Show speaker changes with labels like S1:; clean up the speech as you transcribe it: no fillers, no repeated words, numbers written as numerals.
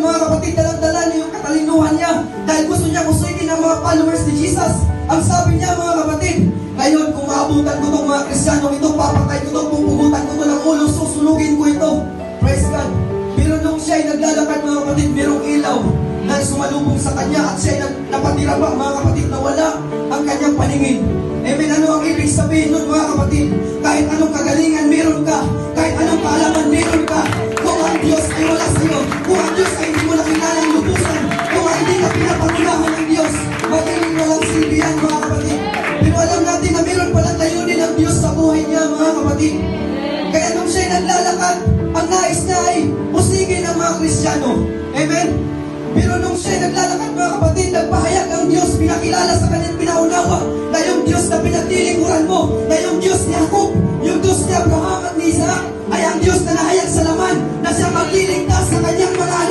S1: mga kapatid, dalang-dala niya yung katalinuhan niya dahil gusto niya kusukin ang mga followers ni Jesus. Ang sabi niya, mga kapatid, ngayon kung maabutan ko itong mga Kristiyanong ito, papatay ko ito, pupugutan ko ito ng ulo, susunugin ko ito. Praise God. Pero nung siya'y naglalakad, mga kapatid, merong ilaw na sumalubong sa kanya at siya'y napatira pa, mga kapatid, na wala ang kanyang paningin. Amen. Ano ang ibig sabihin nun, mga kapatid? Kahit anong kagalingan meron ka, kahit anong kaalaman meron ka, kung ang Diyos ay wala sa iyo, kung ang Diyos ay hindi mo nakilala ang lubusan, kung hindi ka pinapangunahan ng Diyos, magiging walang silbi yan, mga kapatid. Pero alam natin na meron palang layunin ng Diyos sa buhay niya, mga kapatid. Kaya nung siya'y naglalakad, ang nais niya ay pusigin ang mga Kristiyano. Amen? Pero nung siya'y naglalakad, mga kapatid, nagpahayag ang Diyos, pinakilala sa kanyang pinaunawa na yung Diyos na pinaglilingkuran mo, na yung Diyos ni Jacob, yung Diyos ni Abraham at ni Isaac, ay ang Diyos na nahayag sa laman na siya magliligtas sa kanyang mga anak.